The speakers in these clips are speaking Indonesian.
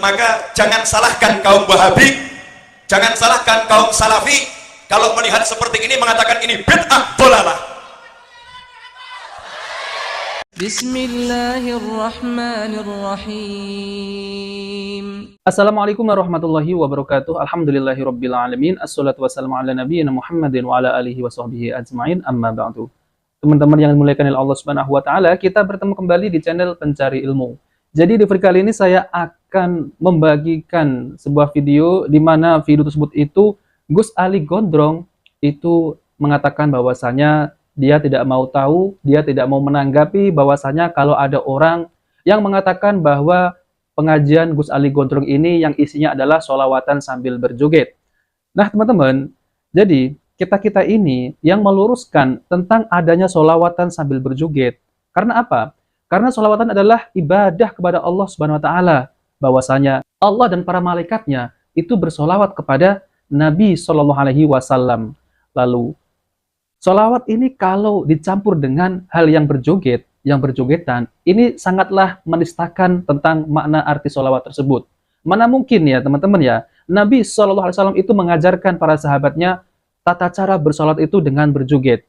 maka jangan salahkan kaum Wahabi, jangan salahkan kaum Salafi kalau melihat seperti ini mengatakan ini bid'ah dhalalah. Bismillahirrahmanirrahim. Assalamualaikum warahmatullahi wabarakatuh. Alhamdulillahirabbil alamin. Assalatu wassalamu ala nabiyyina Muhammadin wa ala alihi washabbihi ajmain. Amma ba'du. Teman-teman yang dimuliakan oleh Allah Subhanahu wa taala, kita bertemu kembali di channel Pencari Ilmu. Jadi di video kali ini saya akan membagikan sebuah video di mana video tersebut itu Gus Ali Gondrong itu mengatakan bahwasanya dia tidak mau tahu, dia tidak mau menanggapi bahwasanya kalau ada orang yang mengatakan bahwa pengajian Gus Ali Gondrong ini yang isinya adalah sholawatan sambil berjoget. Nah teman-teman, jadi kita ini yang meluruskan tentang adanya sholawatan sambil berjoget. Karena apa? Karena sholawatan adalah ibadah kepada Allah Subhanahu wa taala. Bahwasanya Allah dan para malaikatnya itu bersolawat kepada Nabi Shallallahu Alaihi Wasallam. Lalu sholawat ini kalau dicampur dengan hal yang berjoget, yang berjogetan, ini sangatlah menistakan tentang makna arti sholawat tersebut. Mana mungkin ya teman-teman ya, Nabi Shallallahu Alaihi Wasallam itu mengajarkan para sahabatnya tata cara bersolat itu dengan berjoget.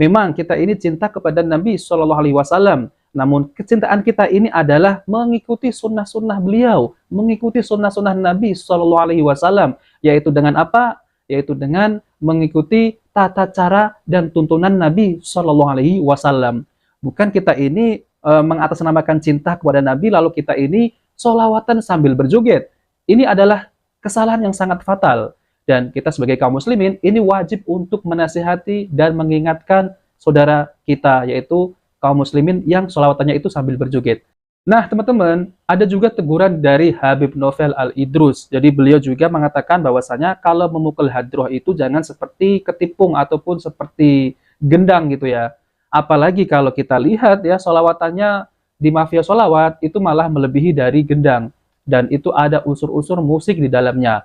Memang kita ini cinta kepada Nabi Shallallahu Alaihi Wasallam, namun kecintaan kita ini adalah mengikuti sunnah-sunnah beliau, mengikuti sunnah-sunnah Nabi Shallallahu Alaihi Wasallam, yaitu dengan apa? Yaitu dengan mengikuti tata cara dan tuntunan Nabi Shallallahu Alaihi Wasallam. Bukan kita ini mengatasnamakan cinta kepada Nabi lalu kita ini sholawatan sambil berjoget. Ini adalah kesalahan yang sangat fatal. Dan kita sebagai kaum muslimin ini wajib untuk menasihati dan mengingatkan saudara kita, yaitu kaum muslimin yang sholawatannya itu sambil berjoget. Nah teman-teman, ada juga teguran dari Habib Novel Al-Idrus. Jadi beliau juga mengatakan bahwasanya kalau memukul hadroh itu jangan seperti ketipung ataupun seperti gendang gitu ya. Apalagi kalau kita lihat ya sholawatannya di mafia sholawat itu malah melebihi dari gendang. Dan itu ada unsur-unsur musik di dalamnya.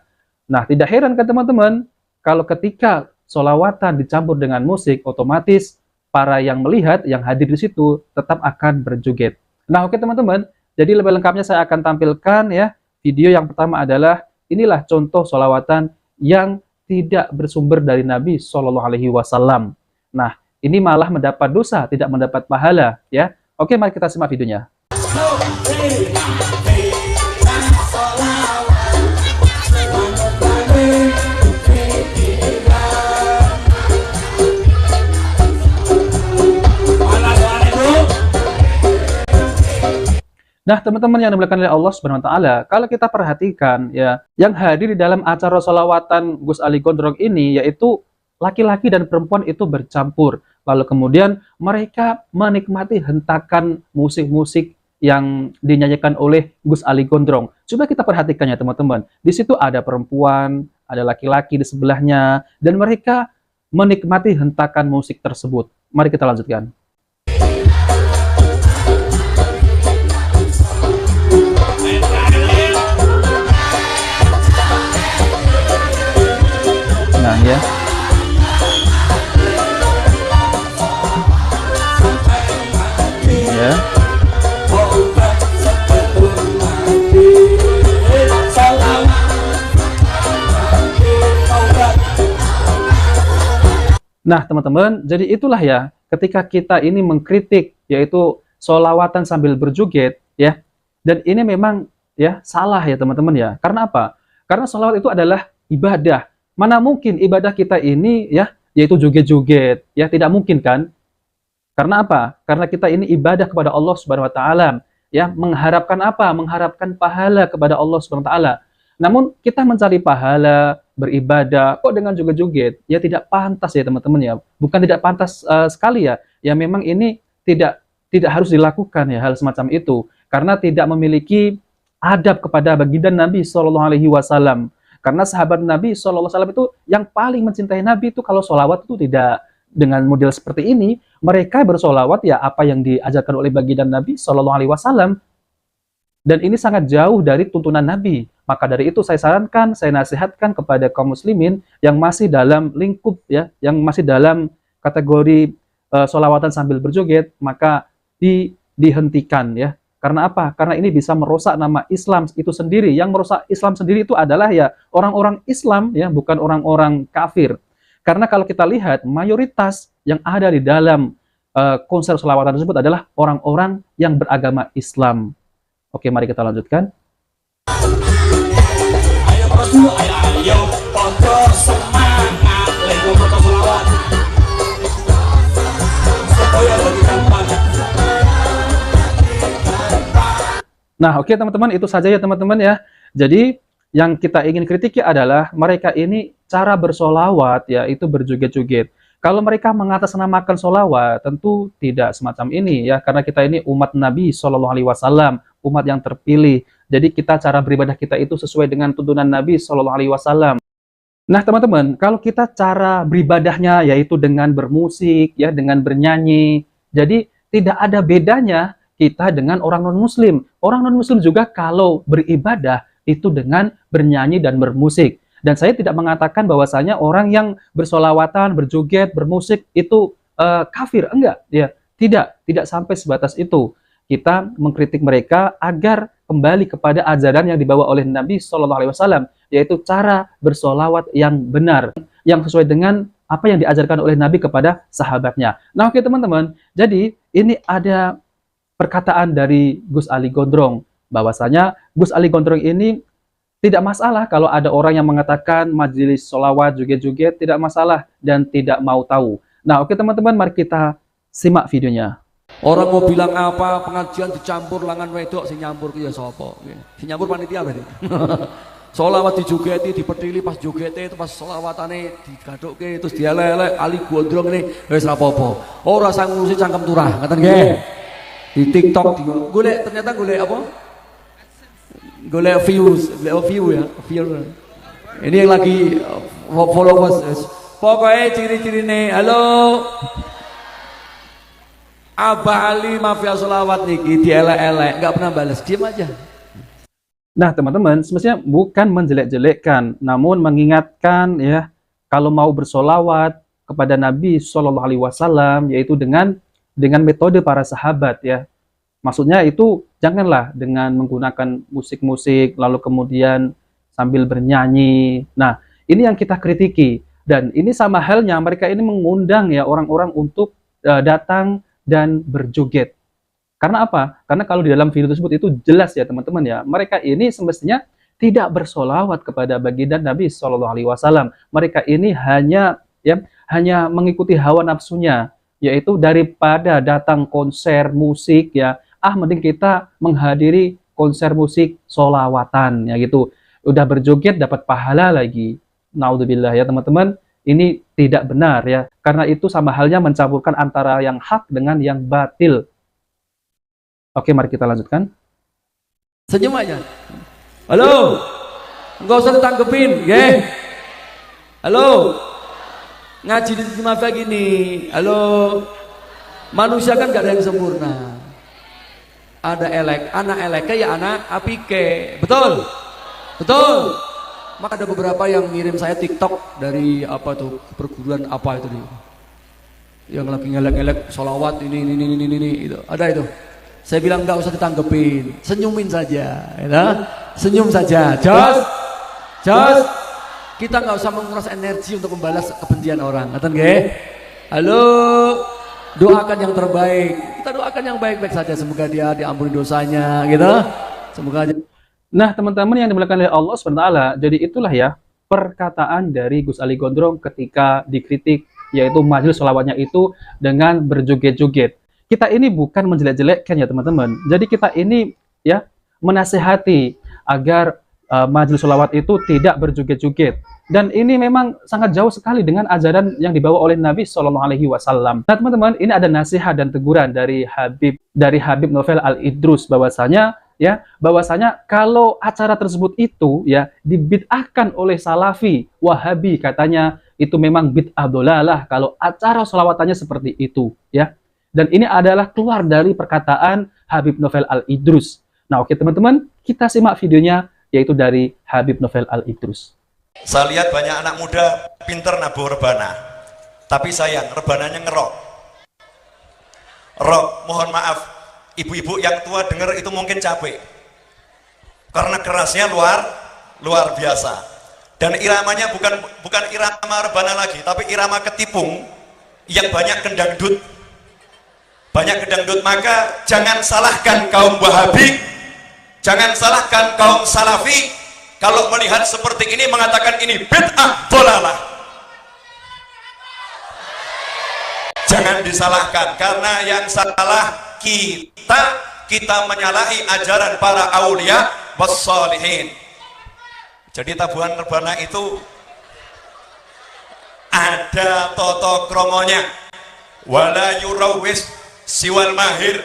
Nah, tidak heran kan teman-teman, kalau ketika sholawatan dicampur dengan musik, otomatis para yang melihat, yang hadir di situ, tetap akan berjoget. Nah, oke teman-teman, jadi lebih lengkapnya saya akan tampilkan ya, video yang pertama adalah, inilah contoh sholawatan yang tidak bersumber dari Nabi Shallallahu Alaihi Wasallam. Nah, ini malah mendapat dosa, tidak mendapat pahala ya. Oke, mari kita simak videonya. Nah, teman-teman yang dimuliakan oleh Allah Subhanahu wa taala, kalau kita perhatikan ya, yang hadir di dalam acara sholawatan Gus Ali Gondrong ini yaitu laki-laki dan perempuan itu bercampur. Lalu kemudian mereka menikmati hentakan musik-musik yang dinyanyikan oleh Gus Ali Gondrong. Coba kita perhatikan ya teman-teman. Di situ ada perempuan, ada laki-laki di sebelahnya dan mereka menikmati hentakan musik tersebut. Mari kita lanjutkan. Nah ya. Ya. Nah teman-teman, jadi itulah ya, ketika kita ini mengkritik yaitu sholawatan sambil berjoget ya, dan ini memang ya salah ya teman-teman ya. Karena apa? Karena sholawat itu adalah ibadah. Mana mungkin ibadah kita ini ya, yaitu joget-joget, ya tidak mungkin kan? Karena apa? Karena kita ini ibadah kepada Allah Subhanahu wa taala, ya, mengharapkan apa? Mengharapkan pahala kepada Allah Subhanahu wa taala. Namun kita mencari pahala, beribadah kok dengan joget-joget? Ya tidak pantas ya teman-teman ya. Bukan tidak pantas sekali ya. Ya memang ini tidak harus dilakukan ya hal semacam itu karena tidak memiliki adab kepada baginda Nabi Shallallahu Alaihi Wasallam. Karena sahabat Nabi Shallallahu Alaihi Wasallam itu yang paling mencintai Nabi itu kalau sholawat itu tidak dengan model seperti ini. Mereka bersolawat ya apa yang diajarkan oleh baginda Nabi Shallallahu Alaihi Wasallam. Dan ini sangat jauh dari tuntunan Nabi. Maka dari itu saya sarankan, saya nasihatkan kepada kaum muslimin yang masih dalam lingkup ya, yang masih dalam kategori sholawatan sambil berjoget, maka dihentikan ya. Karena apa? Karena ini bisa merusak nama Islam itu sendiri. Yang merusak Islam sendiri itu adalah ya orang-orang Islam, ya, bukan orang-orang kafir. Karena kalau kita lihat mayoritas yang ada di dalam konser sholawatan tersebut adalah orang-orang yang beragama Islam. Oke, mari kita lanjutkan. Ayo, podo semangat, lego foto selawat. Supaya lebih gampang. Nah, oke teman-teman, itu saja ya teman-teman ya. Jadi yang kita ingin kritiki adalah mereka ini cara bersolawat ya itu berjoget-joget. Kalau mereka mengatasnamakan solawat, tentu tidak semacam ini ya, karena kita ini umat Nabi Shallallahu Alaihi Wasallam, umat yang terpilih. Jadi kita cara beribadah kita itu sesuai dengan tuntunan Nabi Shallallahu Alaihi Wasallam. Nah teman-teman, kalau kita cara beribadahnya yaitu dengan bermusik ya, dengan bernyanyi, jadi tidak ada bedanya kita dengan orang non-muslim. Orang non-muslim juga kalau beribadah itu dengan bernyanyi dan bermusik. Dan saya tidak mengatakan bahwasanya orang yang bersolawatan, berjoget, bermusik itu kafir, enggak, ya, tidak sampai sebatas itu. Kita mengkritik mereka agar kembali kepada ajaran yang dibawa oleh Nabi Shallallahu Alaihi Wasallam, yaitu cara bersolawat yang benar, yang sesuai dengan apa yang diajarkan oleh Nabi kepada sahabatnya. Nah, oke teman-teman, jadi ini ada perkataan dari Gus Ali Gondrong, bahwasanya Gus Ali Gondrong ini tidak masalah kalau ada orang yang mengatakan majelis sholawat joget-joget, tidak masalah dan tidak mau tahu. Nah, oke teman-teman, mari kita simak videonya. Orang mau bilang apa, pengajian dicampur langan wedok, sing nyampur ki ya sapa? Sing nyampur panitia berarti. Sholawat dijogeti, dipetili pas jogete itu pas sholawatane digadukke terus dielek-elek Ali Gondrong ini wis ra apa-apa. Ora sang ngurusi cangkem turah, ngoten nggih. Di TikTok golek ternyata golek apa? Golek views ya, view. Ini yang lagi followers. Pokoknya ciri-cirine, halo. Abah Ali mafia sholawat niki dielek-elek, nggak pernah balas, diam aja. Nah, teman-teman, semestinya bukan menjelek-jelekkan, namun mengingatkan ya, kalau mau bersolawat kepada Nabi Shallallahu Alaihi Wasallam, yaitu dengan metode para sahabat ya. Maksudnya itu janganlah dengan menggunakan musik-musik lalu kemudian sambil bernyanyi. Nah, ini yang kita kritiki, dan ini sama halnya mereka ini mengundang ya orang-orang untuk datang dan berjoget. Karena apa? Karena kalau di dalam video tersebut itu jelas ya teman-teman ya, mereka ini semestinya tidak bersolawat kepada baginda Nabi Shallallahu Alaihi Wasallam. Mereka ini hanya mengikuti hawa nafsunya, yaitu daripada datang konser musik ya, mending kita menghadiri konser musik solawatan ya gitu. Udah berjoget dapat pahala lagi. Naudzubillah ya teman-teman, ini tidak benar ya. Karena itu sama halnya mencampurkan antara yang hak dengan yang batil. Oke, mari kita lanjutkan. Senyum aja. Halo. Enggak usah ditanggepin, nggih. Halo. Ngaji di mafia gini. Halo. Manusia kan gak ada yang sempurna. Ada anak eleknya ya anak apike. Betul? Betul. Maka ada beberapa yang ngirim saya TikTok dari apa tuh perguruan apa itu nih. Yang lagi ngelek-ngelek sholawat ini itu. Ada itu. Saya bilang nggak usah ditanggepin, senyumin saja, ya. Senyum saja. Jos. Kita nggak usah menguras energi untuk membalas kebencian orang. Ngerti nggih? Halo. Doakan yang terbaik. Kita doakan yang baik-baik saja, semoga dia diampuni dosanya, gitu. Semoga aja. Nah, teman-teman yang dimuliakan oleh Allah SWT, jadi itulah ya perkataan dari Gus Ali Gondrong ketika dikritik, yaitu majelis sholawatnya itu dengan berjoget-joget. Kita ini bukan menjelek-jelekkan ya teman-teman. Jadi kita ini ya menasehati agar majelis sholawat itu tidak berjoget-joget. Dan ini memang sangat jauh sekali dengan ajaran yang dibawa oleh Nabi Shallallahu Alaihi Wasallam. Nah teman-teman, ini ada nasihat dan teguran dari Habib Novel Al-Idrus bahwasanya kalau acara tersebut itu ya dibid'ahkan oleh Salafi, Wahabi, katanya itu memang bid'ah dolalah kalau acara sholawatannya seperti itu ya. Dan ini adalah keluar dari perkataan Habib Novel Al-Idrus. Nah oke teman-teman, kita simak videonya yaitu dari Habib Novel Al-Idrus. Saya lihat banyak anak muda pinter nabuh rebana, tapi sayang rebananya ngerok. Mohon maaf, ibu-ibu yang tua dengar itu mungkin capek karena kerasnya luar biasa, dan iramanya bukan irama rebana lagi, tapi irama ketipung yang banyak kendangdut. Maka jangan salahkan kaum Wahabi, jangan salahkan kaum Salafi kalau melihat seperti ini mengatakan ini bid'ah dhalalah. Jangan disalahkan, karena yang salah kita menyalahi ajaran para aulia wassalihin. Jadi tabuhan rebana itu ada toto kromonya, wala yurawis siwal mahir.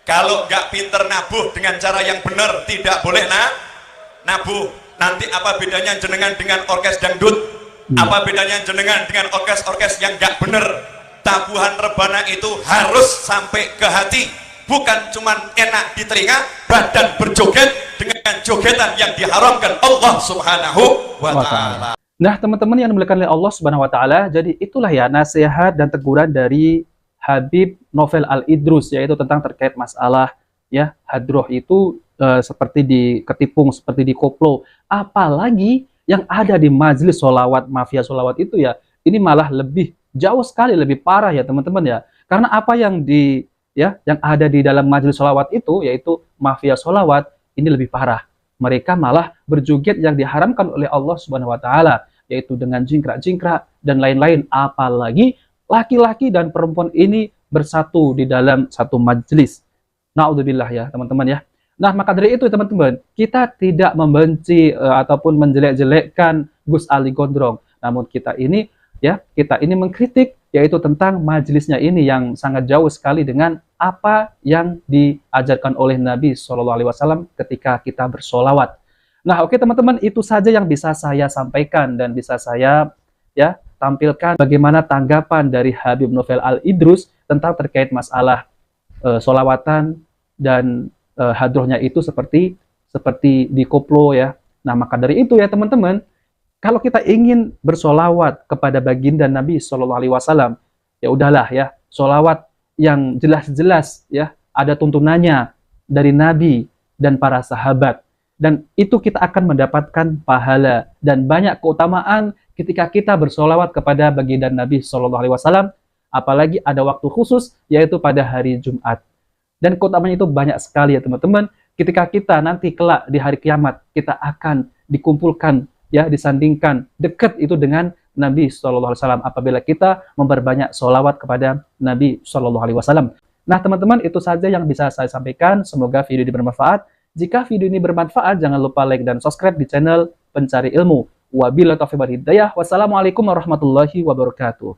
Kalau nggak pinter nabuh dengan cara yang benar tidak boleh nabuh. Nanti apa bedanya jenengan dengan orkes dangdut? Apa bedanya jenengan dengan orkes yang nggak bener? Tabuhan rebana itu harus sampai ke hati, bukan cuman enak di telinga, badan berjoget dengan jogetan yang diharamkan Allah Subhanahu wa ta'ala. Nah, teman-teman yang dimuliakan oleh Allah Subhanahu wa taala, jadi itulah ya nasihat dan teguran dari Habib Novel Al-Idrus, yaitu tentang terkait masalah ya hadroh itu seperti di ketipung, seperti di koplo, apalagi yang ada di majelis sholawat, mafia sholawat itu ya, ini malah lebih jauh sekali lebih parah ya teman-teman ya. Karena apa yang yang ada di dalam majelis sholawat itu, yaitu mafia sholawat, ini lebih parah. Mereka malah berjoget yang diharamkan oleh Allah Subhanahu wa taala, yaitu dengan jingkrak-jingkrak dan lain-lain. Apalagi laki-laki dan perempuan ini bersatu di dalam satu majelis. Naudzubillah ya teman-teman ya. Nah, maka dari itu teman-teman, kita tidak membenci ataupun menjelek-jelekkan Gus Ali Gondrong. Namun kita ini mengkritik, yaitu tentang majelisnya ini yang sangat jauh sekali dengan apa yang diajarkan oleh Nabi SAW ketika kita bersolawat. Nah, oke teman-teman, itu saja yang bisa saya sampaikan dan bisa saya tampilkan bagaimana tanggapan dari Habib Novel Al-Idrus tentang terkait masalah solawatan dan hadrohnya itu seperti di koplo ya. Nah, maka dari itu ya teman-teman, kalau kita ingin bersolawat kepada baginda Nabi SAW, ya udahlah ya, solawat yang jelas-jelas ya, ada tuntunannya dari Nabi dan para sahabat. Dan itu kita akan mendapatkan pahala dan banyak keutamaan ketika kita bersolawat kepada baginda Nabi SAW, apalagi ada waktu khusus, yaitu pada hari Jumat. Dan keutamaannya itu banyak sekali ya teman-teman. Ketika kita nanti kelak di hari kiamat, kita akan dikumpulkan ya, disandingkan dekat itu dengan Nabi SAW apabila kita memperbanyak sholawat kepada Nabi SAW. Nah teman-teman, itu saja yang bisa saya sampaikan. Semoga video ini bermanfaat. Jika video ini bermanfaat, jangan lupa like dan subscribe di channel Pencari Ilmu. Wabillahi taufiq wal hidayah. Wassalamualaikum warahmatullahi wabarakatuh.